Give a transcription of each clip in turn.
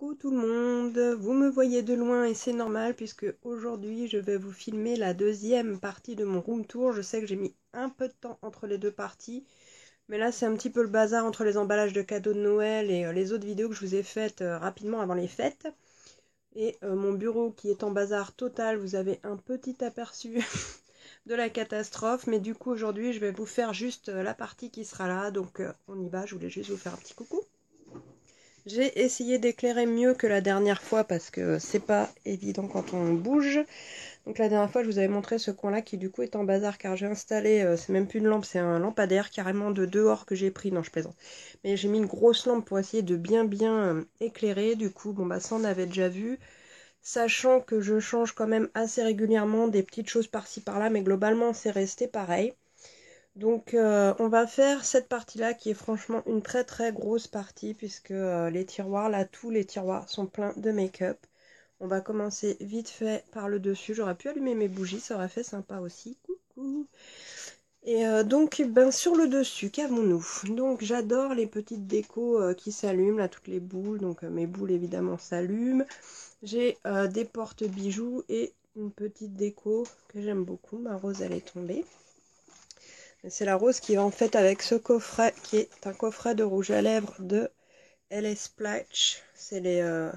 Coucou tout le monde, vous me voyez de loin et c'est normal puisque aujourd'hui je vais vous filmer la deuxième partie de mon room tour. Je sais que j'ai mis un peu de temps entre les deux parties, mais là c'est un petit peu le bazar entre les emballages de cadeaux de Noël et les autres vidéos que je vous ai faites rapidement avant les fêtes. Et mon bureau qui est en bazar total, vous avez un petit aperçu de la catastrophe, mais du coup aujourd'hui je vais vous faire juste la partie qui sera là, donc on y va, je voulais juste vous faire un petit coucou. J'ai essayé d'éclairer mieux que la dernière fois parce que c'est pas évident quand on bouge. Donc la dernière fois je vous avais montré ce coin-là qui du coup est en bazar car j'ai installé, c'est même plus une lampe, c'est un lampadaire carrément de dehors que j'ai pris, non je plaisante. Mais j'ai mis une grosse lampe pour essayer de bien éclairer, du coup bon bah ça on avait déjà vu. Sachant que je change quand même assez régulièrement des petites choses par-ci par-là, mais globalement c'est resté pareil. Donc on va faire cette partie-là qui est franchement une très grosse partie puisque les tiroirs, là tous les tiroirs sont pleins de make-up. On va commencer vite fait par le dessus. J'aurais pu allumer mes bougies, ça aurait fait sympa aussi. Coucou. Et donc ben, sur le dessus, qu'avons-nous? Donc j'adore les petites décos qui s'allument, là toutes les boules, donc mes boules évidemment s'allument. J'ai des porte-bijoux et une petite déco que j'aime beaucoup. Ma rose elle est tombée. C'est la rose qui va en fait avec ce coffret qui est un coffret de rouge à lèvres de LS Splash. C'est les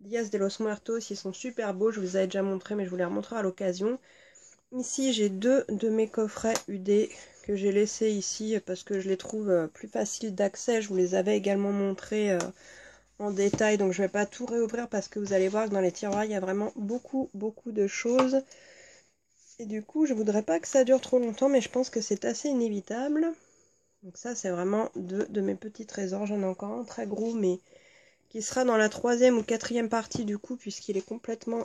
Dias de los Muertos, ils sont super beaux, je vous avais déjà montré mais je vous les remontrerai à l'occasion. Ici j'ai deux de mes coffrets UD que j'ai laissés ici parce que je les trouve plus faciles d'accès. Je vous les avais également montrés en détail, donc je ne vais pas tout réouvrir parce que vous allez voir que dans les tiroirs il y a vraiment beaucoup de choses. Et du coup, je voudrais pas que ça dure trop longtemps, mais je pense que c'est assez inévitable. Donc ça, c'est vraiment deux de mes petits trésors. J'en ai encore un très gros, mais qui sera dans la troisième ou quatrième partie du coup, puisqu'il est complètement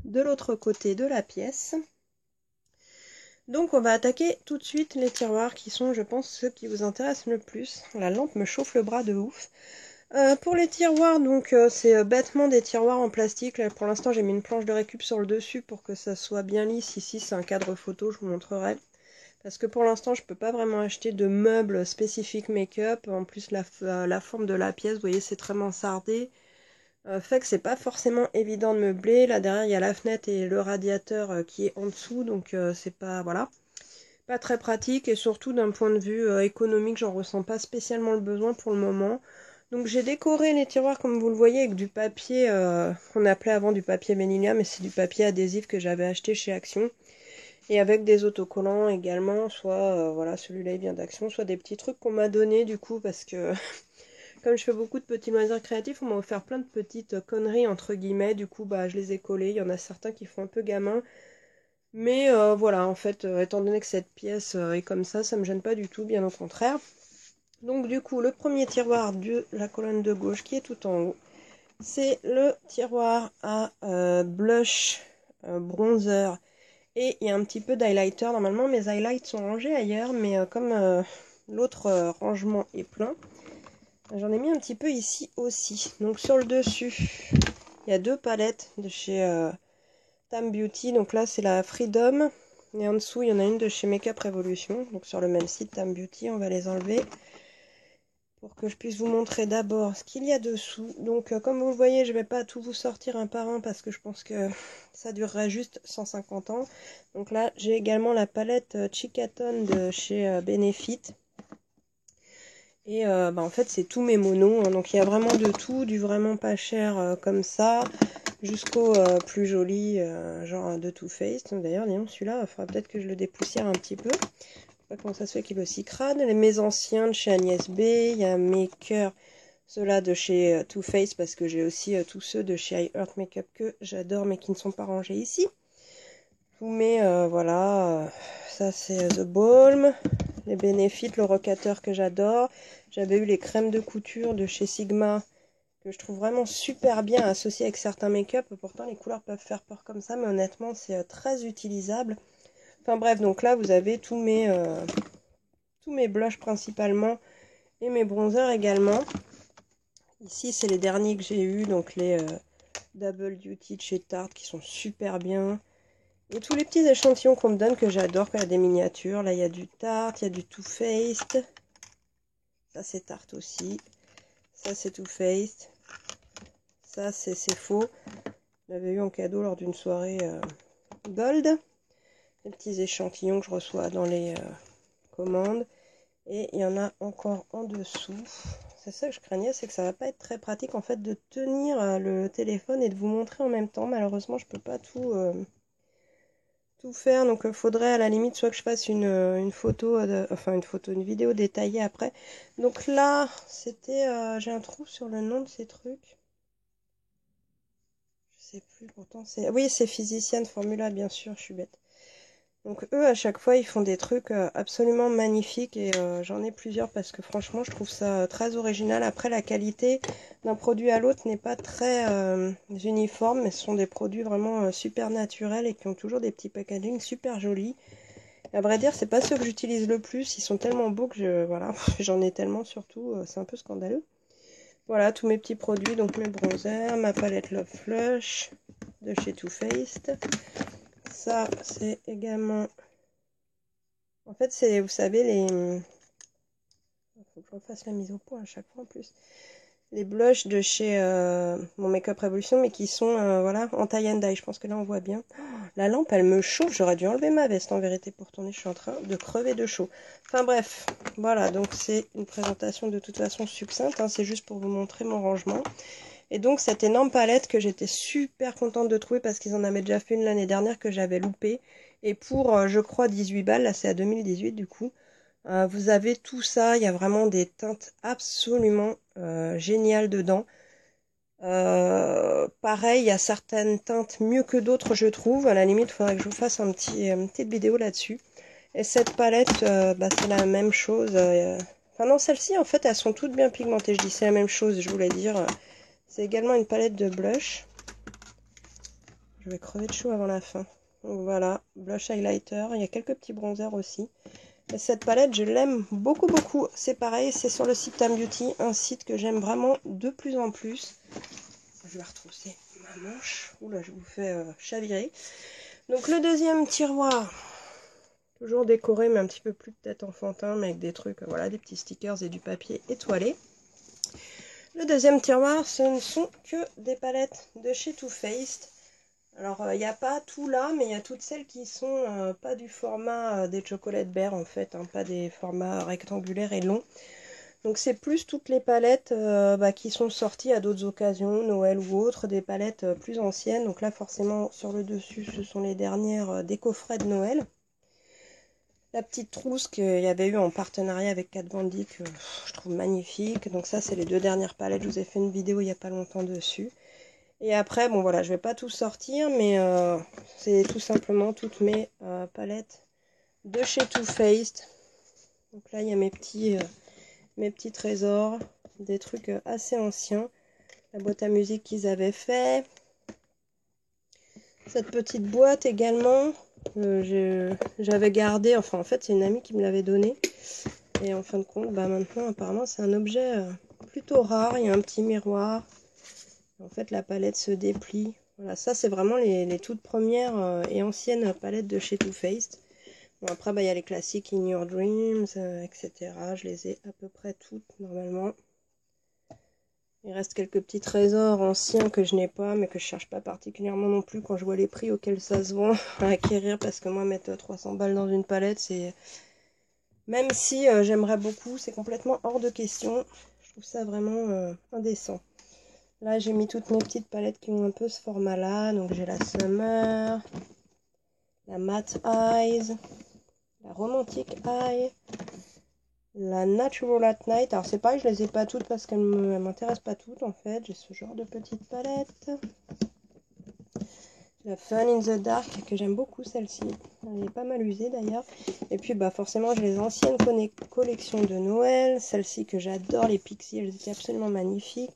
de l'autre côté de la pièce. Donc on va attaquer tout de suite les tiroirs qui sont, je pense, ceux qui vous intéressent le plus. La lampe me chauffe le bras de ouf. Pour les tiroirs, donc c'est bêtement des tiroirs en plastique. Là, pour l'instant, j'ai mis une planche de récup sur le dessus pour que ça soit bien lisse. Ici, c'est un cadre photo, je vous montrerai. Parce que pour l'instant, je peux pas vraiment acheter de meubles spécifiques make-up. En plus, la forme de la pièce, vous voyez, c'est très mansardé. Fait que c'est pas forcément évident de meubler. Là, derrière, il y a la fenêtre et le radiateur qui est en dessous. Donc, c'est pas, voilà, pas très pratique. Et surtout, d'un point de vue économique, j'en ressens pas spécialement le besoin pour le moment. Donc j'ai décoré les tiroirs comme vous le voyez avec du papier qu'on appelait avant du papier Menilia, mais c'est du papier adhésif que j'avais acheté chez Action. Et avec des autocollants également, soit voilà, celui-là il vient d'Action, soit des petits trucs qu'on m'a donné du coup parce que comme je fais beaucoup de petits loisirs créatifs, on m'a offert plein de petites conneries entre guillemets, du coup bah je les ai collés, il y en a certains qui font un peu gamin. Mais voilà, en fait, étant donné que cette pièce est comme ça me gêne pas du tout, bien au contraire. Donc du coup, le premier tiroir de la colonne de gauche qui est tout en haut, c'est le tiroir à blush, bronzer et il y a un petit peu d'highlighter. Normalement, mes highlights sont rangés ailleurs, mais comme l'autre rangement est plein, j'en ai mis un petit peu ici aussi. Donc sur le dessus, il y a deux palettes de chez Tam Beauty. Donc là, c'est la Freedom. Et en dessous, il y en a une de chez Makeup Revolution. Donc sur le même site, Tam Beauty, on va les enlever pour que je puisse vous montrer d'abord ce qu'il y a dessous. Donc comme vous le voyez, je ne vais pas tout vous sortir un par un parce que je pense que ça durerait juste 150 ans. Donc là, j'ai également la palette Chicaton de chez Benefit. Et bah, en fait, c'est tous mes monos. Hein. Donc il y a vraiment de tout, du vraiment pas cher comme ça, jusqu'au plus joli, genre de Too Faced. D'ailleurs, disons, celui-là, il faudra peut-être que je le dépoussière un petit peu. Pas comment ça se fait qu'il est aussi crade. Mes anciens de chez Agnès B. Il y a mes cœurs, ceux-là de chez Too Faced, parce que j'ai aussi tous ceux de chez I Heart Makeup que j'adore, mais qui ne sont pas rangés ici. Tous mes, voilà, ça c'est The Balm, les Benefit, le rocateur que j'adore. J'avais eu les crèmes de couture de chez Sigma, que je trouve vraiment super bien associées avec certains make-up. Pourtant, les couleurs peuvent faire peur comme ça, mais honnêtement, c'est très utilisable. Enfin bref, donc là, vous avez tous mes blushs principalement et mes bronzers également. Ici, c'est les derniers que j'ai eu, donc les Double Duty de chez Tarte qui sont super bien. Et tous les petits échantillons qu'on me donne que j'adore quand il y a des miniatures. Là, il y a du Tarte, il y a du Too Faced. Ça, c'est Tarte aussi. Ça, c'est Too Faced. Ça, c'est faux. Je l'avais eu en cadeau lors d'une soirée Gold. Les petits échantillons que je reçois dans les commandes. Et il y en a encore en dessous. C'est ça que je craignais, c'est que ça va pas être très pratique en fait de tenir le téléphone et de vous montrer en même temps. Malheureusement, je peux pas tout faire. Donc, il faudrait à la limite soit que je fasse une photo, une vidéo détaillée après. Donc là, c'était, j'ai un trou sur le nom de ces trucs. Je sais plus, pourtant c'est... Oui, c'est Physician Formula, bien sûr, je suis bête. Donc eux, à chaque fois, ils font des trucs absolument magnifiques et j'en ai plusieurs parce que franchement, je trouve ça très original. Après, la qualité d'un produit à l'autre n'est pas très uniforme, mais ce sont des produits vraiment super naturels et qui ont toujours des petits packaging super jolis. Et à vrai dire, c'est pas ceux que j'utilise le plus. Ils sont tellement beaux que voilà, j'en ai tellement surtout, c'est un peu scandaleux. Voilà, tous mes petits produits, donc mes bronzers, ma palette Love Flush de chez Too Faced. Ça, c'est également... En fait, c'est, vous savez, les... Il faut que je refasse la mise au point à chaque fois en plus. Les blushs de chez mon Make-up Revolution, mais qui sont, voilà, en tie and dye. Je pense que là, on voit bien. Oh, la lampe, elle me chauffe. J'aurais dû enlever ma veste, en vérité, pour tourner. Je suis en train de crever de chaud. Enfin, bref. Voilà, donc c'est une présentation de toute façon succincte. Hein, c'est juste pour vous montrer mon rangement. Et donc, cette énorme palette que j'étais super contente de trouver parce qu'ils en avaient déjà fait une l'année dernière que j'avais loupée. Et pour, je crois, 18 balles, là c'est à 2018 du coup, vous avez tout ça. Il y a vraiment des teintes absolument géniales dedans. Pareil, il y a certaines teintes mieux que d'autres, je trouve. À la limite, il faudrait que je vous fasse une petite vidéo là-dessus. Et cette palette, bah, c'est la même chose. Enfin non, celles-ci, en fait, elles sont toutes bien pigmentées. Je dis c'est la même chose, je voulais dire. C'est également une palette de blush. Je vais crever de chaud avant la fin. Donc voilà, blush highlighter. Il y a quelques petits bronzers aussi. Et cette palette, je l'aime beaucoup, beaucoup. C'est pareil, c'est sur le site Tam Beauty, un site que j'aime vraiment de plus en plus. Je vais retrousser ma manche. Oula, je vous fais chavirer. Donc le deuxième tiroir, toujours décoré, mais un petit peu plus peut-être enfantin, mais avec des trucs, voilà, des petits stickers et du papier étoilé. Le deuxième tiroir, ce ne sont que des palettes de chez Too Faced. Alors, il n'y a pas tout là, mais il y a toutes celles qui sont pas du format des Chocolate Bear en fait, hein, pas des formats rectangulaires et longs. Donc c'est plus toutes les palettes qui sont sorties à d'autres occasions, Noël ou autres, des palettes plus anciennes. Donc là forcément sur le dessus ce sont les dernières des coffrets de Noël. La petite trousse qu'il y avait eu en partenariat avec Kat Von D que je trouve magnifique. Donc ça c'est les deux dernières palettes, je vous ai fait une vidéo il n'y a pas longtemps dessus. Et après, bon voilà, je vais pas tout sortir, mais c'est tout simplement toutes mes palettes de chez Too Faced. Donc là, il y a mes petits trésors, des trucs assez anciens. La boîte à musique qu'ils avaient fait. Cette petite boîte également, j'avais gardé, enfin en fait c'est une amie qui me l'avait donnée. Et en fin de compte, bah maintenant apparemment c'est un objet plutôt rare. Il y a un petit miroir. En fait, la palette se déplie. Voilà, ça, c'est vraiment les toutes premières et anciennes palettes de chez Too Faced. Bon, après, bah, il y a les classiques In Your Dreams, etc. Je les ai à peu près toutes, normalement. Il reste quelques petits trésors anciens que je n'ai pas, mais que je cherche pas particulièrement non plus quand je vois les prix auxquels ça se vend à acquérir. Parce que moi, mettre 300 balles dans une palette, c'est... Même si j'aimerais beaucoup, c'est complètement hors de question. Je trouve ça vraiment indécent. Là, j'ai mis toutes mes petites palettes qui ont un peu ce format-là. Donc, j'ai la Summer, la Matte Eyes, la Romantic Eye, la Natural at Night. Alors, c'est pareil, je les ai pas toutes parce qu'elles ne m'intéressent pas toutes, en fait. J'ai ce genre de petites palettes. La Fun in the Dark, que j'aime beaucoup, celle-ci. Elle est pas mal usée, d'ailleurs. Et puis, bah, forcément, j'ai les anciennes collections de Noël. Celle-ci que j'adore, les Pixies, elles étaient absolument magnifiques.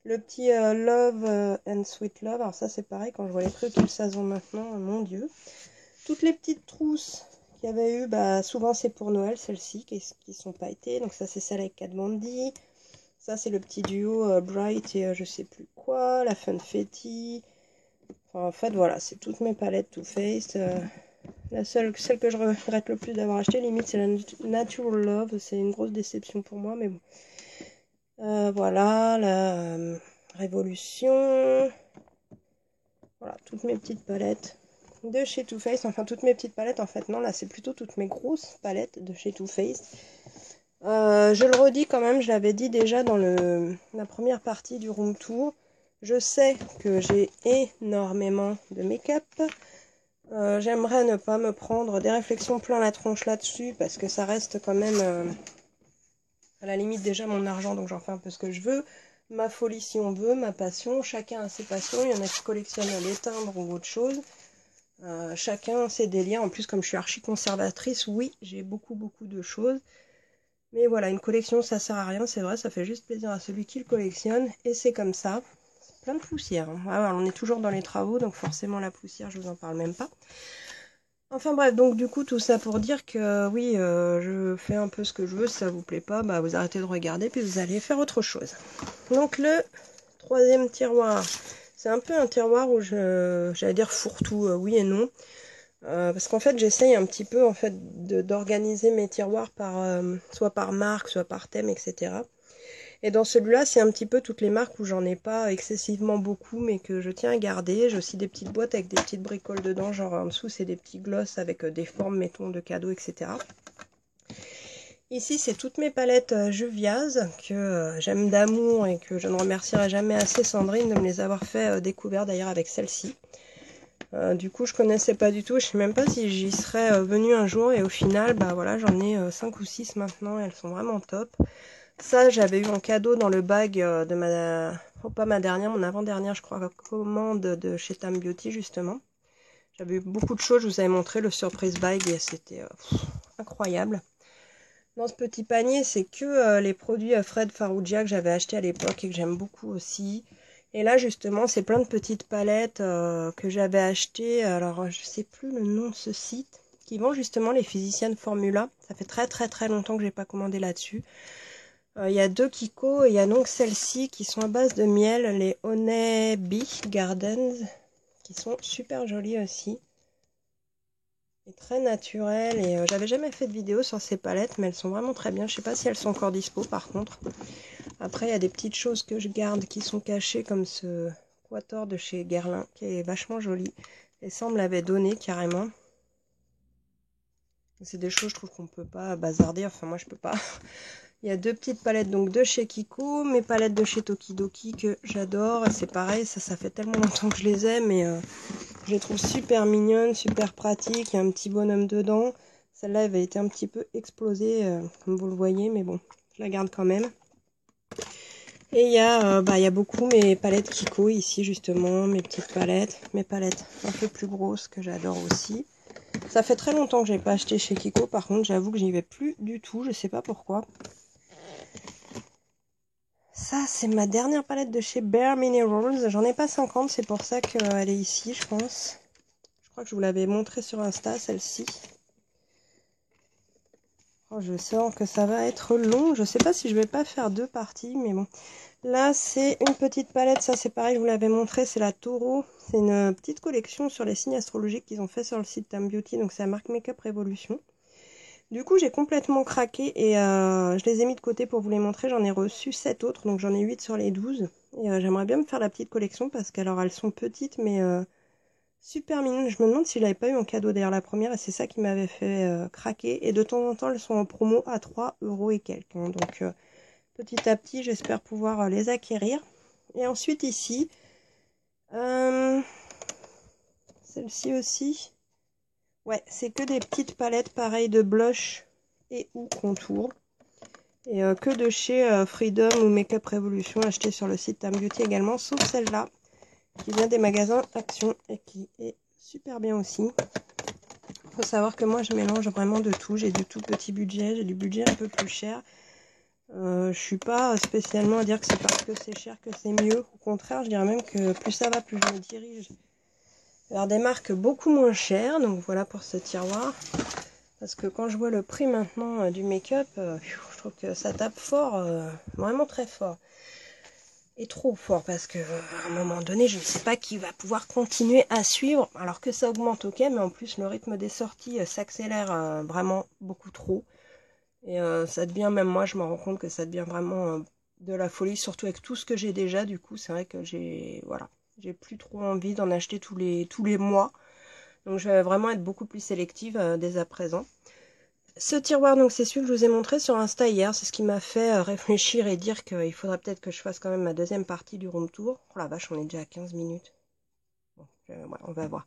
Le petit Love and Sweet Love. Alors ça c'est pareil, quand je vois les trucs qu'ils se vend maintenant, mon dieu. Toutes les petites trousses qu'il y avait eu, bah souvent c'est pour Noël, celles-ci qui sont pas été. Donc ça c'est celle avec Kat Von D. Ça c'est le petit duo Bright et je sais plus quoi. La Funfetti. Enfin, en fait voilà, c'est toutes mes palettes Too Faced. Celle que je regrette le plus d'avoir acheté, limite c'est la Natural Love. C'est une grosse déception pour moi, mais bon. Voilà, la Révolution. Voilà, toutes mes petites palettes de chez Too Faced. Enfin, toutes mes petites palettes, en fait, non, là, c'est plutôt toutes mes grosses palettes de chez Too Faced. Je le redis quand même, je l'avais dit déjà dans la première partie du room tour. Je sais que j'ai énormément de make-up. J'aimerais ne pas me prendre des réflexions plein la tronche là-dessus, parce que ça reste quand même à la limite déjà mon argent, donc j'en fais un peu ce que je veux. Ma folie si on veut, ma passion, chacun a ses passions, il y en a qui collectionnent les timbres ou autre chose. Chacun ses délires, en plus comme je suis archi conservatrice, oui, j'ai beaucoup de choses. Mais voilà, une collection ça sert à rien, c'est vrai, ça fait juste plaisir à celui qui le collectionne, et c'est comme ça. C'est plein de poussière, hein. Voilà, on est toujours dans les travaux, donc forcément la poussière, je vous en parle même pas. Enfin bref, donc du coup tout ça pour dire que oui, je fais un peu ce que je veux, si ça vous plaît pas, bah vous arrêtez de regarder puis vous allez faire autre chose. Donc le troisième tiroir, c'est un peu un tiroir où j'allais dire fourre-tout, oui et non. Parce qu'en fait j'essaye un petit peu en fait d'organiser mes tiroirs par soit par marque, soit par thème, etc. Et dans celui-là, c'est un petit peu toutes les marques où j'en ai pas excessivement beaucoup, mais que je tiens à garder. J'ai aussi des petites boîtes avec des petites bricoles dedans, genre en dessous, c'est des petits gloss avec des formes, mettons, de cadeaux, etc. Ici, c'est toutes mes palettes Juviase que j'aime d'amour et que je ne remercierai jamais assez Sandrine de me les avoir fait découvrir d'ailleurs avec celle-ci. Du coup, je connaissais pas du tout, je sais même pas si j'y serais venue un jour et au final, bah voilà, j'en ai 5 ou 6 maintenant et elles sont vraiment top. Ça, j'avais eu en cadeau dans le bag de ma... Oh, pas ma dernière, mon avant-dernière, je crois, commande de chez Tam Beauty, justement. J'avais eu beaucoup de choses, je vous avais montré le surprise bag et c'était incroyable. Dans ce petit panier, c'est que les produits Fred Farrugia que j'avais acheté à l'époque et que j'aime beaucoup aussi. Et là, justement, c'est plein de petites palettes que j'avais achetées. Alors, je sais plus le nom de ce site, qui vend justement les Physician Formula. Ça fait très longtemps que j'ai pas commandé là-dessus. Il y a deux Kiko et il y a donc celles-ci qui sont à base de miel, les Honey Bee Gardens, qui sont super jolies aussi. Et très naturelles. Et j'avais jamais fait de vidéo sur ces palettes, mais elles sont vraiment très bien. Je sais pas si elles sont encore dispo par contre. Après, il y a des petites choses que je garde qui sont cachées, comme ce Quator de chez Guerlain, qui est vachement joli. Et ça, on me l'avait donné carrément. C'est des choses, je trouve qu'on peut pas bazarder. Enfin, moi, je peux pas. Il y a deux petites palettes donc de chez Kiko, mes palettes de chez Tokidoki que j'adore. C'est pareil, ça fait tellement longtemps que je les ai, mais je les trouve super mignonnes, super pratiques. Il y a un petit bonhomme dedans. Celle-là, elle avait été un petit peu explosée, comme vous le voyez, mais bon, je la garde quand même. Et il y a beaucoup mes palettes Kiko ici, justement, mes petites palettes un peu plus grosses que j'adore aussi. Ça fait très longtemps que je n'ai pas acheté chez Kiko, par contre, j'avoue que j'y vais plus du tout, je sais pas pourquoi. Ça, c'est ma dernière palette de chez Bare Minerals. J'en ai pas 50, c'est pour ça qu'elle est ici, je pense. Je crois que je vous l'avais montré sur Insta, celle-ci. Oh, je sens que ça va être long. Je sais pas si je vais pas faire deux parties, mais bon. Là, c'est une petite palette. Ça, c'est pareil, je vous l'avais montré. C'est la Taureau. C'est une petite collection sur les signes astrologiques qu'ils ont fait sur le site Tam Beauty. Donc, c'est la marque Makeup Revolution. Du coup, j'ai complètement craqué et je les ai mis de côté pour vous les montrer. J'en ai reçu 7 autres, donc j'en ai 8 sur les 12. Et j'aimerais bien me faire la petite collection parce qu'alors elles sont petites mais super mignonnes. Je me demande si je l'avais pas eu en cadeau d'ailleurs la première et c'est ça qui m'avait fait craquer. Et de temps en temps, elles sont en promo à 3 € et quelques, hein. Donc petit à petit, j'espère pouvoir les acquérir. Et ensuite ici, celle-ci aussi. Ouais, c'est que des petites palettes pareilles de blush et ou contour. Et que de chez Freedom ou Makeup Revolution, acheté sur le site Tam Beauty également, sauf celle-là, qui vient des magasins Action et qui est super bien aussi. Il faut savoir que moi, je mélange vraiment de tout. J'ai du tout petit budget, j'ai du budget un peu plus cher. Je suis pas spécialement à dire que c'est parce que c'est cher que c'est mieux. Au contraire, je dirais même que plus ça va, plus je me dirige vers des marques beaucoup moins chères. Donc voilà pour ce tiroir. Parce que quand je vois le prix maintenant du make-up, je trouve que ça tape fort, vraiment très fort. Et trop fort, parce que à un moment donné, je ne sais pas qui va pouvoir continuer à suivre. Alors que ça augmente, ok, mais en plus le rythme des sorties s'accélère vraiment beaucoup trop. Et ça devient, même moi je me rends compte que ça devient vraiment de la folie, surtout avec tout ce que j'ai déjà. Du coup, c'est vrai que voilà, j'ai plus trop envie d'en acheter tous les mois. Donc je vais vraiment être beaucoup plus sélective dès à présent. Ce tiroir, donc c'est celui que je vous ai montré sur Insta hier. C'est ce qui m'a fait réfléchir et dire qu'il faudrait peut-être que je fasse quand même ma deuxième partie du room tour. Oh la vache, on est déjà à 15 minutes. Bon, ouais, on va voir.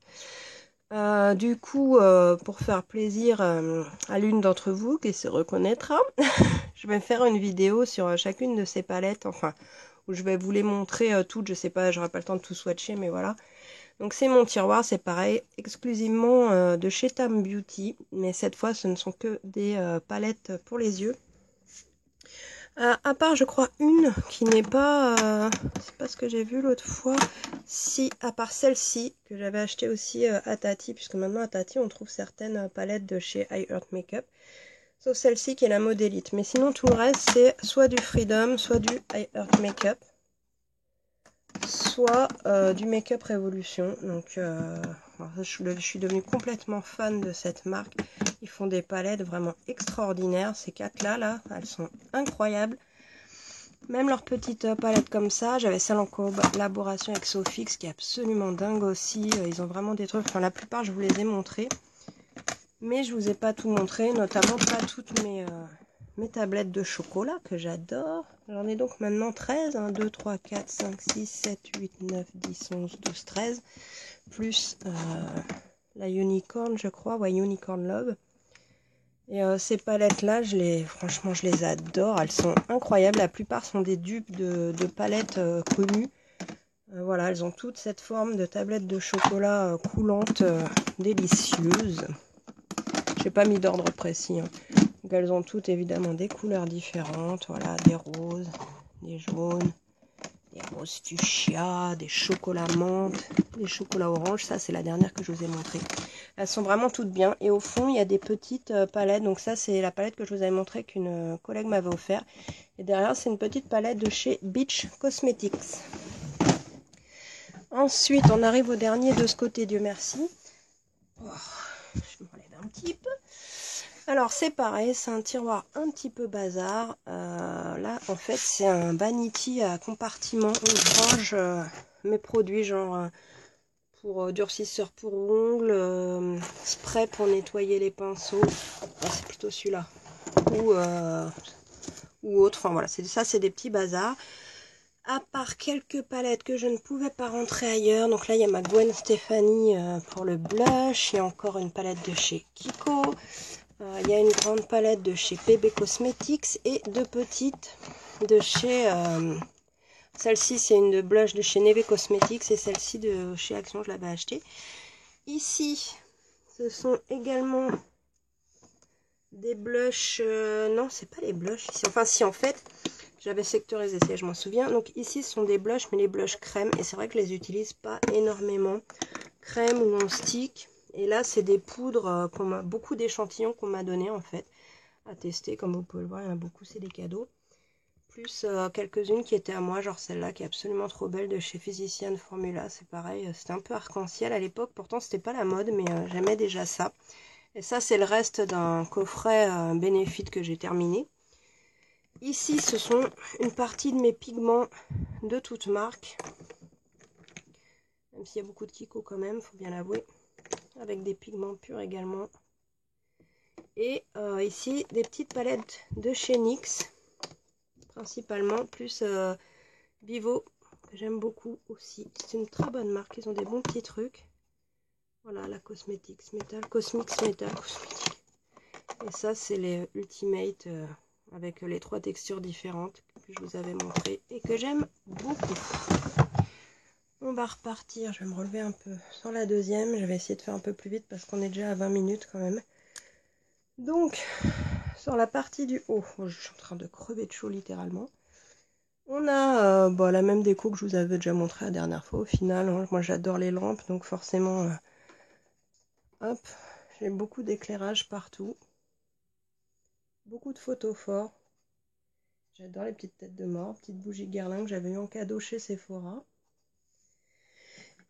Du coup, pour faire plaisir à l'une d'entre vous qui se reconnaîtra, je vais faire une vidéo sur chacune de ces palettes, enfin, où je vais vous les montrer toutes. Je sais pas, j'aurai pas le temps de tout swatcher, mais voilà. Donc c'est mon tiroir, c'est pareil, exclusivement de chez Tam Beauty, mais cette fois ce ne sont que des palettes pour les yeux. À part je crois une qui n'est pas, c'est pas ce que j'ai vu l'autre fois, si, à part celle-ci que j'avais acheté aussi à Tati, puisque maintenant à Tati on trouve certaines palettes de chez I Heart Makeup, sauf celle-ci qui est la modélite, mais sinon tout le reste c'est soit du Freedom, soit du I Heart Makeup, soit du Make-up Revolution. Donc je suis devenue complètement fan de cette marque. Ils font des palettes vraiment extraordinaires. Ces quatre là, elles sont incroyables. Même leurs petites palettes comme ça, j'avais celle en collaboration avec Sofix qui est absolument dingue aussi. Ils ont vraiment des trucs, enfin la plupart je vous les ai montrés. Mais je vous ai pas tout montré, notamment pas toutes mes tablettes de chocolat que j'adore. J'en ai donc maintenant 13, 1, 2, 3, 4, 5, 6, 7, 8, 9, 10, 11, 12, 13. Plus la Unicorn, je crois, ouais, Unicorn Love. Et ces palettes-là, franchement, je les adore. Elles sont incroyables. La plupart sont des dupes de palettes connues. Voilà, elles ont toutes cette forme de tablette de chocolat coulante, délicieuse. Je n'ai pas mis d'ordre précis. Hein. Donc elles ont toutes évidemment des couleurs différentes. Voilà, des roses, des jaunes, des roses fuchsia, des chocolats menthe, des chocolats orange. Ça, c'est la dernière que je vous ai montrée. Elles sont vraiment toutes bien. Et au fond, il y a des petites palettes. Donc ça, c'est la palette que je vous avais montrée qu'une collègue m'avait offert. Et derrière, c'est une petite palette de chez Beach Cosmetics. Ensuite, on arrive au dernier de ce côté, Dieu merci. Oh, je m'enlève un petit peu. Alors c'est pareil, c'est un tiroir un petit peu bazar. Là en fait c'est un vanity à compartiment où je range mes produits genre pour durcisseur pour ongles, spray pour nettoyer les pinceaux. C'est plutôt celui-là. Ou autre, enfin voilà, ça c'est des petits bazars. À part quelques palettes que je ne pouvais pas rentrer ailleurs. Donc là il y a ma Gwen Stefani pour le blush. Il y a encore une palette de chez Kiko. Il y a une grande palette de chez PB Cosmetics et deux petites de chez... celle-ci, c'est une de blush de chez Neve Cosmetics et celle-ci de chez Action, je l'avais achetée. Ici, ce sont également des blushs... non, c'est pas les blushs ici. Enfin, si, en fait, j'avais sectorisé, je m'en souviens. Donc ici, ce sont des blushs, mais les blushs crème. Et c'est vrai que je les utilise pas énormément. Crème ou non stick. Et là, c'est des poudres, beaucoup d'échantillons qu'on m'a donné en fait, à tester. Comme vous pouvez le voir, il y en a beaucoup, c'est des cadeaux. Plus quelques-unes qui étaient à moi, genre celle-là qui est absolument trop belle de chez Physician Formula. C'est pareil, c'était un peu arc-en-ciel à l'époque, pourtant c'était pas la mode, mais j'aimais déjà ça. Et ça, c'est le reste d'un coffret Benefit que j'ai terminé. Ici, ce sont une partie de mes pigments de toutes marques. Même s'il y a beaucoup de Kiko quand même, faut bien l'avouer. Avec des pigments purs également. Et ici, des petites palettes de chez NYX, principalement, plus Vivo, que j'aime beaucoup aussi. C'est une très bonne marque, ils ont des bons petits trucs. Voilà, la Cosmetics Metal, Cosmix Metal Cosmetics. Et ça, c'est les Ultimate avec les 3 textures différentes que je vous avais montré et que j'aime beaucoup. On va repartir, je vais me relever un peu sur la deuxième. Je vais essayer de faire un peu plus vite parce qu'on est déjà à 20 minutes quand même. Donc, sur la partie du haut, je suis en train de crever de chaud littéralement. On a la même déco que je vous avais déjà montré la dernière fois au final. Hein. Moi j'adore les lampes, donc forcément, hop, j'ai beaucoup d'éclairage partout. Beaucoup de photos forts. J'adore les petites têtes de mort, petites bougies guirlandes que j'avais eu en cadeau chez Sephora.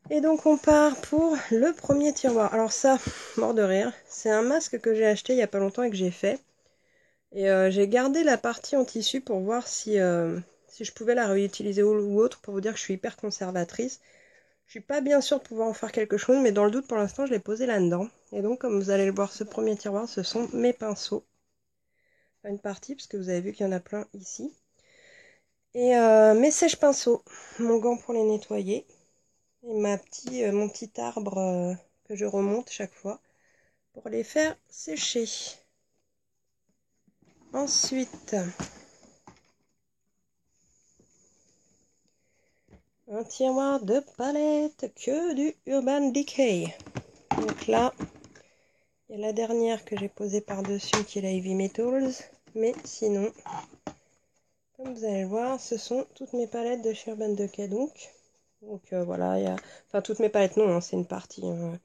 Et donc on part pour le premier tiroir. Alors ça, mort de rire, c'est un masque que j'ai acheté il n'y a pas longtemps et que j'ai fait. Et j'ai gardé la partie en tissu pour voir si si je pouvais la réutiliser ou autre, pour vous dire que je suis hyper conservatrice. Je suis pas bien sûre de pouvoir en faire quelque chose, mais dans le doute, pour l'instant, je l'ai posé là-dedans. Et donc, comme vous allez le voir, ce premier tiroir, ce sont mes pinceaux. Enfin, une partie, parce que vous avez vu qu'il y en a plein ici. Et mes sèche-pinceaux, mon gant pour les nettoyer. Et mon petit arbre que je remonte chaque fois pour les faire sécher. Ensuite, un tiroir de palette que du Urban Decay. Donc là, il y a la dernière que j'ai posée par-dessus qui est la Heavy Metals. Mais sinon, comme vous allez le voir, ce sont toutes mes palettes de chez Urban Decay. Donc voilà, il y a... Enfin, toutes mes palettes, non, hein, c'est une partie. Hein.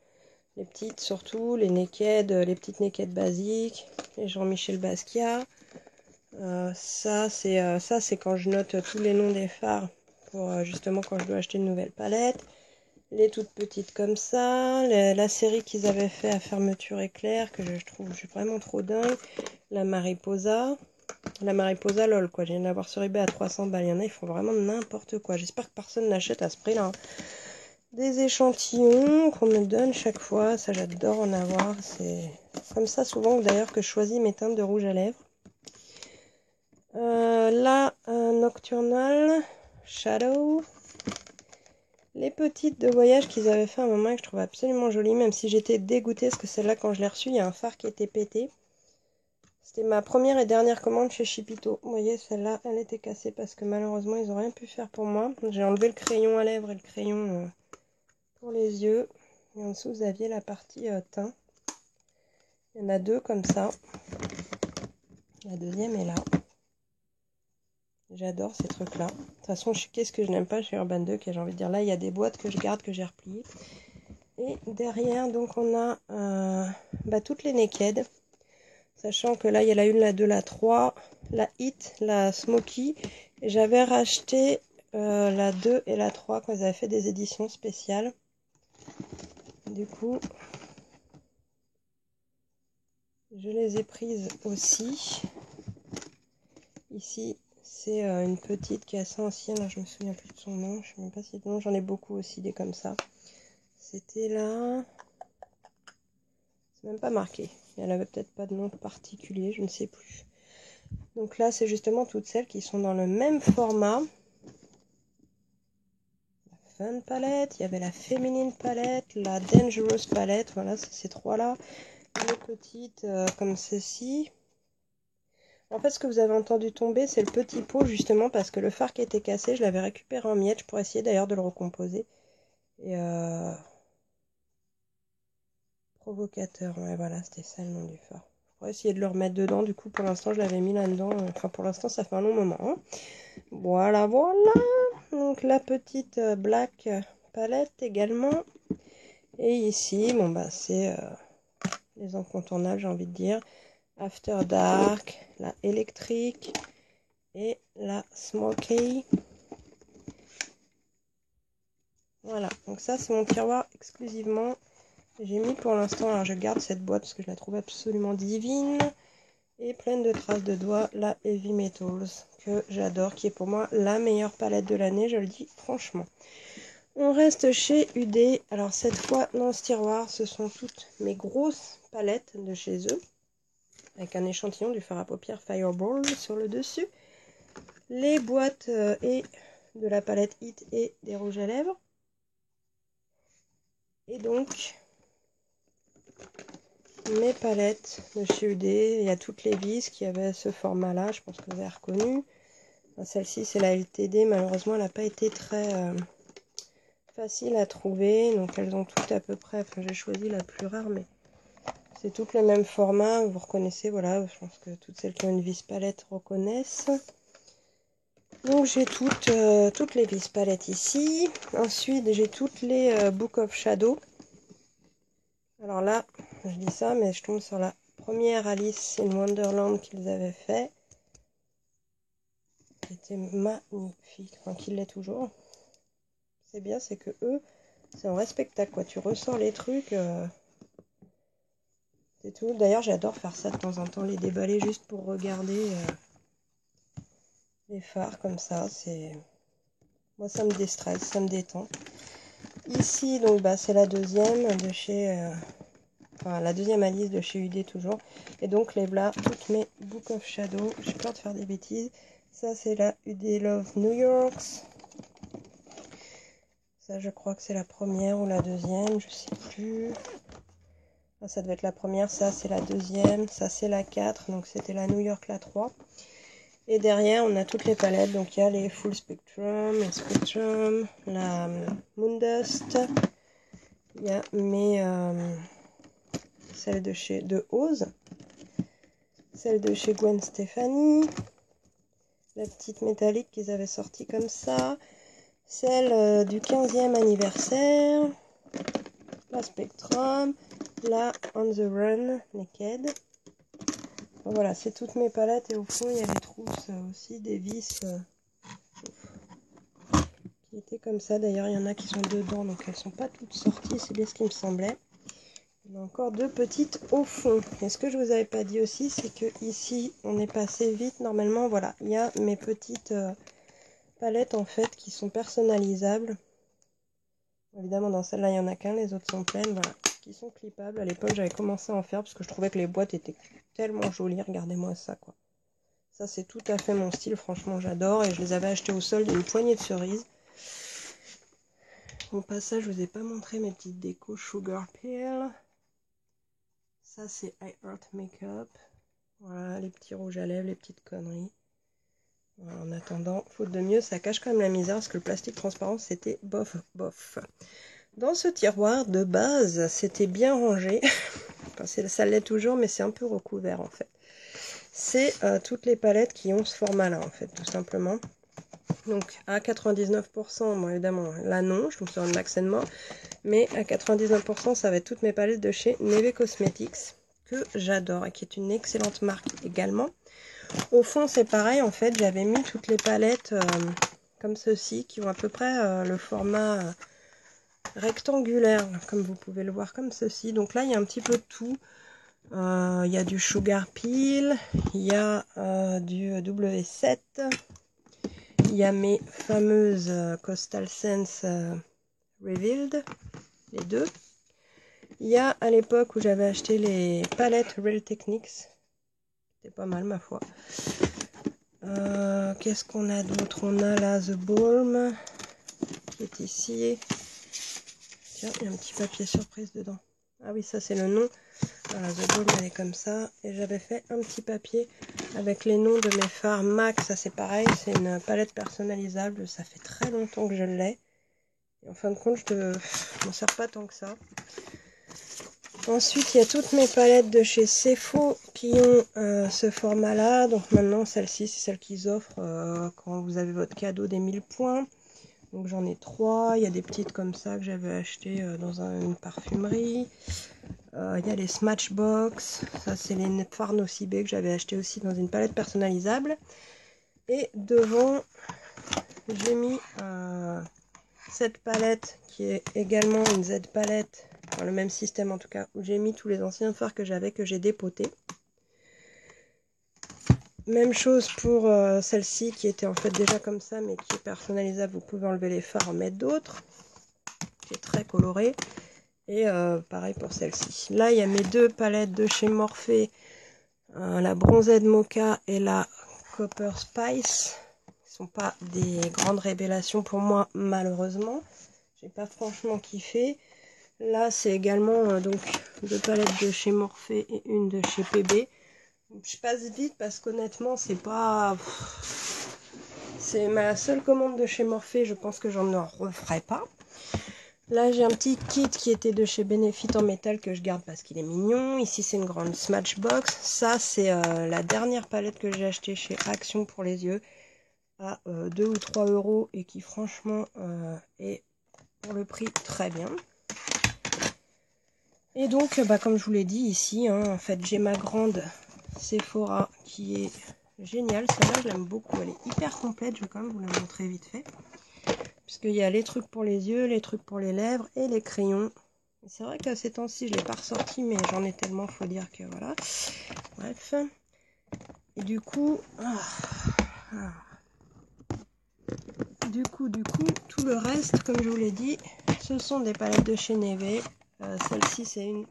Les petites surtout, les naked, les petites naked basiques, les Jean-Michel Basquiat. Ça, c'est quand je note tous les noms des fards pour justement quand je dois acheter une nouvelle palette. Les toutes petites comme ça, la série qu'ils avaient fait à fermeture éclair que je trouve vraiment trop dingue. La Mariposa lol quoi, je viens d'avoir sur eBay à 300 balles. Il y en a, ils font vraiment n'importe quoi. J'espère que personne n'achète à ce prix-là. Hein. Des échantillons qu'on me donne chaque fois, ça j'adore en avoir. C'est comme ça souvent d'ailleurs que je choisis mes teintes de rouge à lèvres. Là, Nocturnal, Shadow. Les petites de voyage qu'ils avaient fait à un moment et que je trouve absolument jolies, même si j'étais dégoûtée parce que celle-là, quand je l'ai reçue, il y a un phare qui était pété. C'était ma première et dernière commande chez Chipito. Vous voyez, celle-là, elle était cassée parce que malheureusement, ils n'ont rien pu faire pour moi. J'ai enlevé le crayon à lèvres et le crayon pour les yeux. Et en dessous, vous aviez la partie teint. Il y en a deux comme ça. La deuxième est là. J'adore ces trucs-là. De toute façon, qu'est-ce que je n'aime pas chez Urban Decay, j'ai envie de dire. Là, il y a des boîtes que je garde, que j'ai repliées. Et derrière, donc, on a toutes les naked. Sachant que là, il y a la 1, la 2, la 3, la Hit, la Smoky. Et j'avais racheté la 2 et la 3 quand ils avaient fait des éditions spéciales. Du coup, je les ai prises aussi. Ici, c'est une petite qui est assez ancienne. Alors, je me souviens plus de son nom. Je ne sais même pas si non, j'en ai beaucoup aussi des comme ça. C'était là. C'est même pas marqué. Elle avait peut-être pas de nom particulier, je ne sais plus. Donc là, c'est justement toutes celles qui sont dans le même format. La Fun Palette, il y avait la Féminine Palette, la Dangerous Palette. Voilà, c'est ces trois-là. Les petites comme ceci. En fait, ce que vous avez entendu tomber, c'est le petit pot, justement, parce que le phare qui était cassé, je l'avais récupéré en miettes pour essayer d'ailleurs de le recomposer. Et provocateur, ouais, voilà, c'était ça le nom du phare. Je pourrais essayer de le remettre dedans, du coup, pour l'instant, je l'avais mis là-dedans. Enfin, pour l'instant, ça fait un long moment. Hein. Voilà, voilà. Donc, la petite black palette également. Et ici, bon, bah, c'est les incontournables, j'ai envie de dire. After Dark, la électrique et la Smoky. Voilà, donc ça c'est mon tiroir exclusivement. J'ai mis pour l'instant, alors je garde cette boîte parce que je la trouve absolument divine. Et pleine de traces de doigts, la Heavy Metals que j'adore, qui est pour moi la meilleure palette de l'année, je le dis franchement. On reste chez UD. Alors cette fois, dans ce tiroir, ce sont toutes mes grosses palettes de chez eux. Avec un échantillon du fard à paupières Fireball sur le dessus. Les boîtes et de la palette Hit et des rouges à lèvres. Et donc, mes palettes de chez UD. Il y a toutes les vis qui avaient ce format-là. Je pense que vous avez reconnu. Enfin, celle-ci, c'est la LTD. Malheureusement, elle n'a pas été très facile à trouver. Donc, elles ont toutes à peu près... Enfin, j'ai choisi la plus rare, mais... C'est toutes le même format, vous reconnaissez, voilà, je pense que toutes celles qui ont une vis palette reconnaissent. Donc j'ai toutes les vis palettes ici. Ensuite j'ai toutes les Book of Shadow. Alors là, je dis ça, mais je tombe sur la première Alice in Wonderland qu'ils avaient fait. C'était magnifique, enfin qu'il l'est toujours. C'est bien, c'est que eux, c'est un vrai spectacle, quoi. Tu ressors les trucs... C'est tout. D'ailleurs, j'adore faire ça de temps en temps, les déballer juste pour regarder. les fards comme ça. Moi, ça me déstresse, ça me détend. Ici, donc, bah, c'est la deuxième de chez... Enfin, la deuxième Alice de chez UD toujours. Et donc, les voilà toutes mes Book of Shadow. J'ai peur de faire des bêtises. Ça, c'est la UD Love New York. Ça, je crois que c'est la première ou la deuxième, je sais plus. Ah, ça devait être la première, ça c'est la deuxième, ça c'est la 4, donc c'était la New York la 3. Et derrière, on a toutes les palettes, donc il y a les Full Spectrum, les Spectrum, la Moondust. Il y a celle de Oz, celle de chez Gwen Stefani, la petite métallique qu'ils avaient sortie comme ça, celle du 15e anniversaire, la Spectrum, la On the Run Naked. Voilà, c'est toutes mes palettes et au fond il y a les trousses aussi, des vis qui étaient comme ça. D'ailleurs il y en a qui sont dedans donc elles sont pas toutes sorties, c'est bien ce qui me semblait. Il y en a encore deux petites au fond. Et ce que je vous avais pas dit aussi, c'est que ici on est passé vite. Normalement voilà, il y a mes petites palettes en fait qui sont personnalisables. Évidemment dans celle-là il y en a qu'un, les autres sont pleines, voilà, qui sont clippables. À l'époque j'avais commencé à en faire parce que je trouvais que les boîtes étaient tellement jolies, regardez-moi ça quoi. Ça, c'est tout à fait mon style. Franchement, j'adore. Et je les avais achetés au solde une poignée de cerises. Au passage, je vous ai pas montré mes petites décos Sugar Peel. Ça, c'est I Heart Makeup. Voilà, les petits rouges à lèvres, les petites conneries. Voilà, en attendant, faute de mieux, ça cache quand même la misère parce que le plastique transparent, c'était bof, bof. Dans ce tiroir, de base, c'était bien rangé. Enfin, ça l'est toujours, mais c'est un peu recouvert, en fait. C'est toutes les palettes qui ont ce format-là, en fait, tout simplement. Donc à 99%, bon évidemment, là non, je tombe sur une Max More, mais à 99%, ça va être toutes mes palettes de chez Neve Cosmetics, que j'adore et qui est une excellente marque également. Au fond, c'est pareil, en fait, j'avais mis toutes les palettes comme ceci, qui ont à peu près le format rectangulaire, comme vous pouvez le voir, comme ceci. Donc là, il y a un petit peu de tout. Il y a du Sugar Peel, il y a du W7, il y a mes fameuses Coastal Sense Revealed, les deux. Il y a à l'époque où j'avais acheté les palettes Real Techniques. C'était pas mal ma foi. Qu'est-ce qu'on a d'autre? On a là The Balm qui est ici. Tiens, il y a un petit papier surprise dedans. Ah oui, ça c'est le nom. Voilà, The Balm elle est comme ça. Et j'avais fait un petit papier avec les noms de mes fards MAC. Ça c'est pareil, c'est une palette personnalisable. Ça fait très longtemps que je l'ai. Et en fin de compte, je m'en sers pas tant que ça. Ensuite, il y a toutes mes palettes de chez Cefo qui ont ce format-là. Donc maintenant, celle-ci, c'est celle qu'ils offrent quand vous avez votre cadeau des 1000 points. Donc j'en ai 3. Il y a des petites comme ça que j'avais achetées dans une parfumerie. Il y a les Smashbox. Ça, c'est les fards Nocibé que j'avais acheté aussi dans une palette personnalisable. Et devant, j'ai mis cette palette qui est également une Z palette. Dans le même système en tout cas, où j'ai mis tous les anciens fards que j'avais, que j'ai dépotés. Même chose pour celle-ci qui était en fait déjà comme ça, mais qui est personnalisable. Vous pouvez enlever les fards, en mettre d'autres. Qui est très coloré. Et pareil pour celle-ci. Là, il y a mes deux palettes de chez Morphe. La Bronzed Mocha et la Copper Spice. Qui ne sont pas des grandes révélations pour moi, malheureusement. J'ai pas franchement kiffé. Là, c'est également donc deux palettes de chez Morphe et une de chez PB. Je passe vite parce qu'honnêtement, c'est pas... C'est ma seule commande de chez Morphe. Je pense que j'en referai pas. Là, j'ai un petit kit qui était de chez Benefit en métal que je garde parce qu'il est mignon. Ici, c'est une grande Smashbox. Ça, c'est la dernière palette que j'ai achetée chez Action pour les yeux à 2 ou 3 € et qui, franchement, est pour le prix très bien. Et donc, comme je vous l'ai dit ici, hein, en fait, j'ai ma grande Sephora qui est géniale. Celle-là, je l'aime beaucoup. Elle est hyper complète. Je vais quand même vous la montrer vite fait. Puisqu'il y a les trucs pour les yeux, les trucs pour les lèvres et les crayons. C'est vrai qu'à ces temps-ci, je ne l'ai pas ressorti, mais j'en ai tellement, faut dire que voilà. Bref. Et du coup... Du coup, tout le reste, comme je vous l'ai dit, ce sont des palettes de chez Neve. Celle-ci, c'est une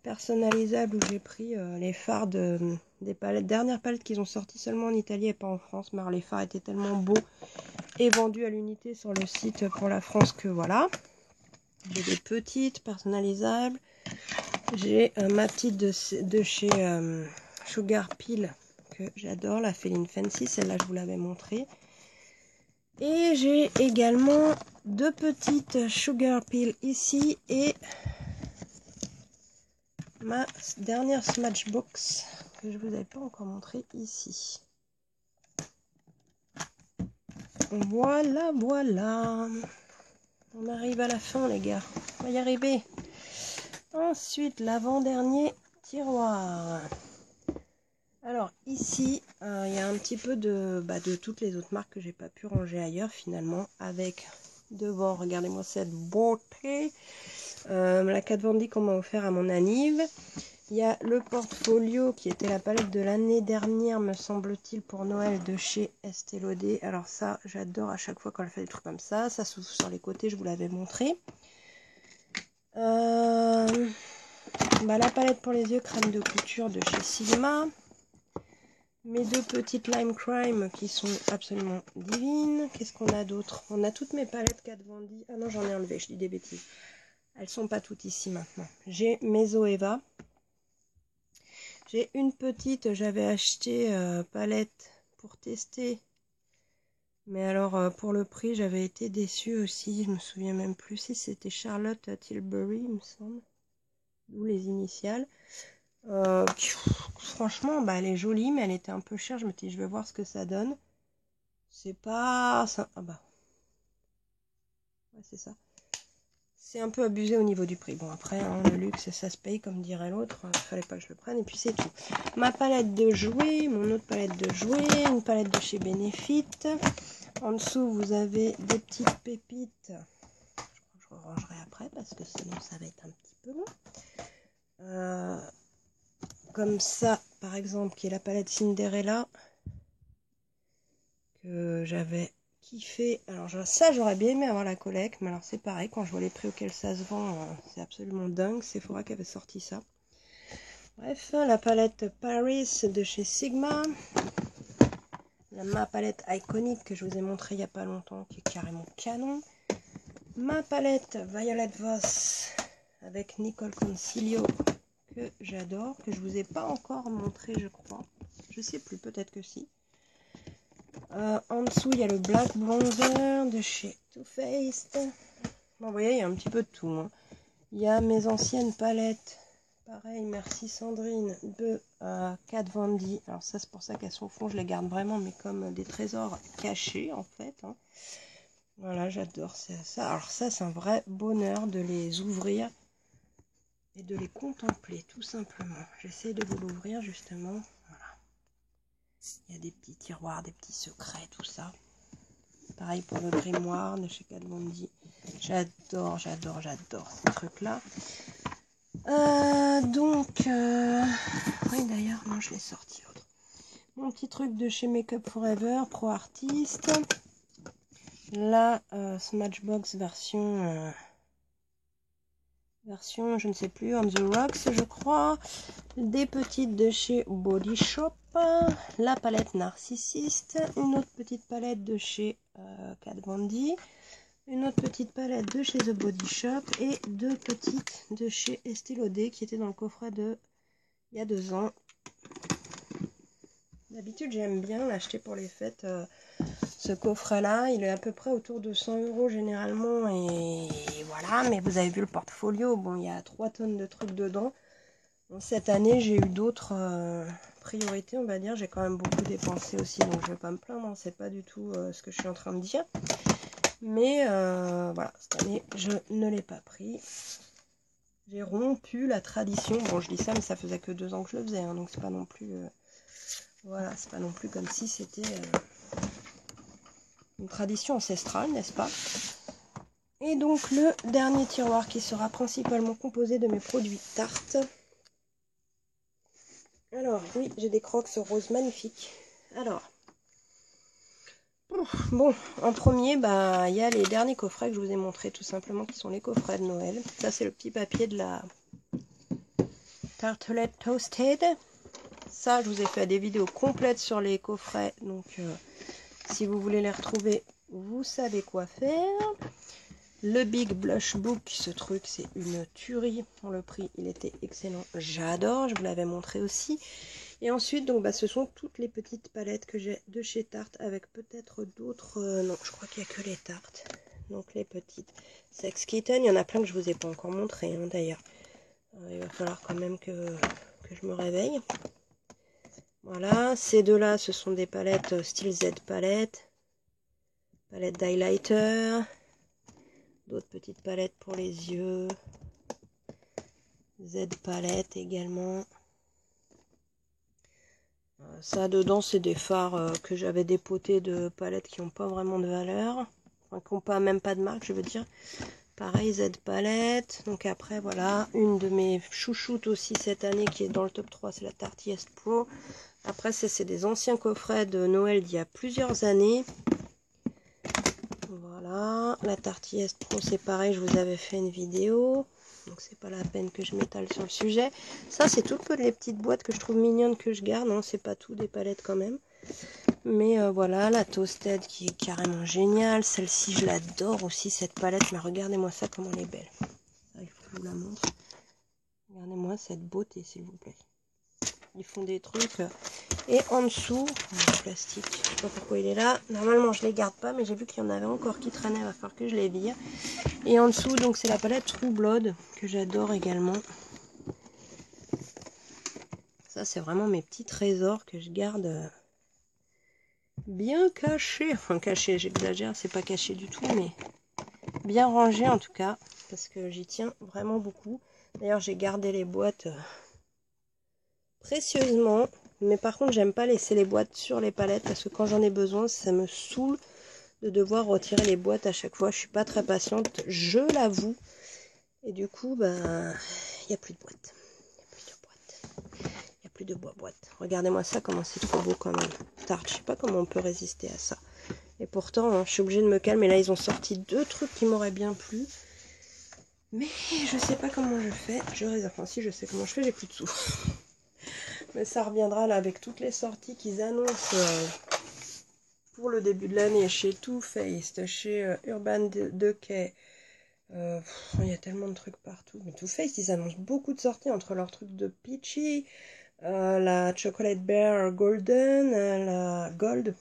personnalisable où j'ai pris les fards des palettes, dernières palettes qu'ils ont sorties seulement en Italie et pas en France. Mais alors, les fards étaient tellement beaux et vendus à l'unité sur le site pour la France que voilà. J'ai des petites personnalisables. J'ai ma petite de chez Sugar Peel que j'adore, la Feline Fancy. Celle-là, je vous l'avais montrée. Et j'ai également deux petites Sugar Peel ici et ma dernière Smashbox que je vous avais pas encore montré ici. Voilà, voilà. On arrive à la fin, les gars. On va y arriver. Ensuite, l'avant-dernier tiroir. Alors ici, il y a un petit peu de toutes les autres marques que j'ai pas pu ranger ailleurs finalement. Avec devant, regardez-moi cette beauté. La Kat Von D qu'on m'a offert à mon anniv. Il y a le portfolio qui était la palette de l'année dernière, me semble-t-il, pour Noël de chez Estée Lauder. Alors ça, j'adore à chaque fois quand elle fait des trucs comme ça. Ça s'ouvre sur les côtés, je vous l'avais montré. La palette pour les yeux, crème de couture de chez Sigma. Mes deux petites Lime Crime qui sont absolument divines. Qu'est-ce qu'on a d'autre? On a toutes mes palettes Kat Von D. Ah non, j'en ai enlevé, je dis des bêtises. Elles sont pas toutes ici maintenant. J'ai mes Zoeva. J'ai une petite, j'avais acheté palette pour tester. Mais alors pour le prix, j'avais été déçue aussi. Je me souviens même plus si c'était Charlotte Tilbury, il me semble. Ou les initiales. Franchement, elle est jolie, mais elle était un peu chère. Je me dis, je vais voir ce que ça donne. C'est pas... ça... Ah bah. Ouais, c'est ça. C'est un peu abusé au niveau du prix. Bon, après, hein, le luxe, ça se paye, comme dirait l'autre. Il fallait pas que je le prenne. Et puis, c'est tout. Ma palette de jouets, mon autre palette de jouets, une palette de chez Benefit. En dessous, vous avez des petites pépites. Je rangerai après, parce que sinon, ça va être un petit peu long. Comme ça, par exemple, qui est la palette Cinderella. Que j'avais kiffé. Alors ça, j'aurais bien aimé avoir la collecte, mais alors c'est pareil, quand je vois les prix auxquels ça se vend, c'est absolument dingue. Sephora qui avait sorti ça. Bref, la palette Paris de chez Sigma. Ma palette iconique que je vous ai montré il n'y a pas longtemps, qui est carrément canon. Ma palette Violet Voss avec Nicole Concilio que j'adore, que je vous ai pas encore montré, je crois. Je sais plus, peut-être que si. En dessous, il y a le Black Bronzer de chez Too Faced. Bon, vous voyez, il y a un petit peu de tout. Hein. Il y a mes anciennes palettes. Pareil, merci Sandrine, de Kat Von D. Alors ça, c'est pour ça qu'elles sont au fond. Je les garde vraiment, mais comme des trésors cachés, en fait. Hein. Voilà, j'adore ça. Alors ça, c'est un vrai bonheur de les ouvrir et de les contempler, tout simplement. J'essaie de vous l'ouvrir, justement. Voilà. Il y a des petits tiroirs, des petits secrets, tout ça. Pareil pour le grimoire de chez Kat Von D. J'adore ces trucs-là. Oui d'ailleurs, non, je l'ai sorti l'autre. Mon petit truc de chez Makeup Forever, Pro Artist. La Smashbox version, je ne sais plus, On the Rocks, je crois. Des petites de chez Body Shop. La palette Narcissiste. Une autre petite palette de chez Kat Von D. Une autre petite palette de chez The Body Shop. Et deux petites de chez Estée Lauder qui étaient dans le coffret de il y a 2 ans. D'habitude, j'aime bien l'acheter pour les fêtes. Ce coffret-là, il est à peu près autour de 100 € généralement. Et voilà, mais vous avez vu le portfolio. Bon, il y a 3 tonnes de trucs dedans. Bon, cette année, j'ai eu d'autres priorités, on va dire. J'ai quand même beaucoup dépensé aussi, donc je ne vais pas me plaindre. Hein. C'est pas du tout ce que je suis en train de dire. Mais voilà, cette année, je ne l'ai pas pris. J'ai rompu la tradition. Bon, je dis ça, mais ça faisait que 2 ans que je le faisais. Hein, donc, c'est pas non plus... voilà, c'est pas non plus comme si c'était une tradition ancestrale, n'est-ce pas? Et donc, le dernier tiroir qui sera principalement composé de mes produits Tarte. Alors, oui, j'ai des crocs roses magnifiques. Alors, Bon, en premier, bah, il y a les derniers coffrets que je vous ai montrés tout simplement, qui sont les coffrets de Noël. Ça, c'est le petit papier de la tartelette toasted. Ça, je vous ai fait des vidéos complètes sur les coffrets, donc si vous voulez les retrouver, vous savez quoi faire. Le Big Blush Book, ce truc, c'est une tuerie. Pour le prix, il était excellent. J'adore, je vous l'avais montré aussi. Et ensuite, donc, bah, ce sont toutes les petites palettes que j'ai de chez Tarte, avec peut-être d'autres... non, je crois qu'il n'y a que les Tartes. Donc, les petites Sex Kitten. Il y en a plein que je ne vous ai pas encore montré, hein, d'ailleurs. Il va falloir quand même que je me réveille. Voilà, ces deux-là, ce sont des palettes style Z palette. Palette d'highlighter. D'autres petites palettes pour les yeux. Z palette également. Ça dedans c'est des fards que j'avais dépotés de palettes qui n'ont pas vraiment de valeur. Enfin qui n'ont pas, même pas de marque je veux dire. Pareil Z palette. Donc après voilà. Une de mes chouchoutes aussi cette année qui est dans le top 3 c'est la Tarte Yes Pro. Après c'est des anciens coffrets de Noël d'il y a plusieurs années. Voilà. La Tarte Yes Pro c'est pareil, je vous avais fait une vidéo. Donc c'est pas la peine que je m'étale sur le sujet. Ça c'est toutes les petites boîtes que je trouve mignonnes que je garde. Non, c'est pas tout des palettes quand même. Mais voilà, la Toasted qui est carrément géniale. Celle-ci je l'adore aussi cette palette. Mais regardez-moi ça comme elle est belle. Ça, il faut que je vous la montre. Regardez-moi cette beauté s'il vous plaît. Ils font des trucs. Et en dessous, le plastique, je sais pas pourquoi il est là. Normalement je les garde pas mais j'ai vu qu'il y en avait encore qui traînaient. Il va falloir que je les vire. Et en dessous donc c'est la palette True Blood que j'adore également. Ça, c'est vraiment mes petits trésors que je garde bien cachés. Enfin, cachés, j'exagère, c'est pas caché du tout, mais bien rangés en tout cas, parce que j'y tiens vraiment beaucoup. D'ailleurs, j'ai gardé les boîtes précieusement, mais par contre, j'aime pas laisser les boîtes sur les palettes, parce que quand j'en ai besoin, ça me saoule de devoir retirer les boîtes à chaque fois. Je suis pas très patiente, je l'avoue. Et du coup, ben, il n'y a plus de boîtes. De boîte. Regardez-moi ça, comment c'est trop beau quand même. Tarte, je sais pas comment on peut résister à ça. Et pourtant, hein, je suis obligée de me calmer. Là, ils ont sorti deux trucs qui m'auraient bien plu. Mais je sais pas comment je fais. Enfin, si je sais comment je fais, j'ai plus de sous. Mais ça reviendra là avec toutes les sorties qu'ils annoncent pour le début de l'année chez Too Faced, chez Urban Decay. Il y a tellement de trucs partout. Mais Too Faced, ils annoncent beaucoup de sorties entre leurs trucs de Peachy. La Chocolate Bear Golden, la Gold,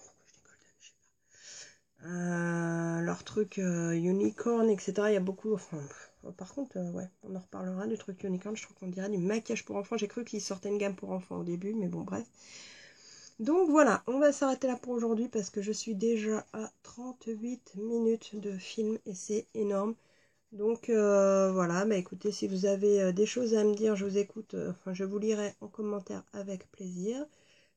leur truc Unicorn, etc. Il y a beaucoup. Enfin, par contre, ouais, on en reparlera du truc Unicorn. Je trouve qu'on dirait du maquillage pour enfants. J'ai cru qu'ils sortaient une gamme pour enfants au début, mais bon, bref. Donc voilà, on va s'arrêter là pour aujourd'hui parce que je suis déjà à 38 minutes de film et c'est énorme. Donc voilà, bah écoutez, si vous avez des choses à me dire, je vous écoute, enfin je vous lirai en commentaire avec plaisir.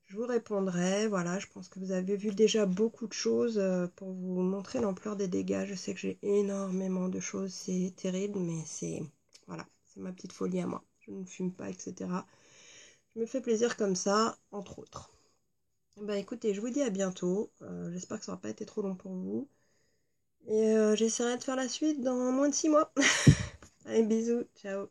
Je vous répondrai, voilà, je pense que vous avez vu déjà beaucoup de choses pour vous montrer l'ampleur des dégâts. Je sais que j'ai énormément de choses, c'est terrible, mais c'est, voilà, c'est ma petite folie à moi. Je ne fume pas, etc. Je me fais plaisir comme ça, entre autres. Bah écoutez, je vous dis à bientôt. J'espère que ça n'aura pas été trop long pour vous. Et j'essaierai de faire la suite dans moins de 6 mois. Allez, bisous, ciao.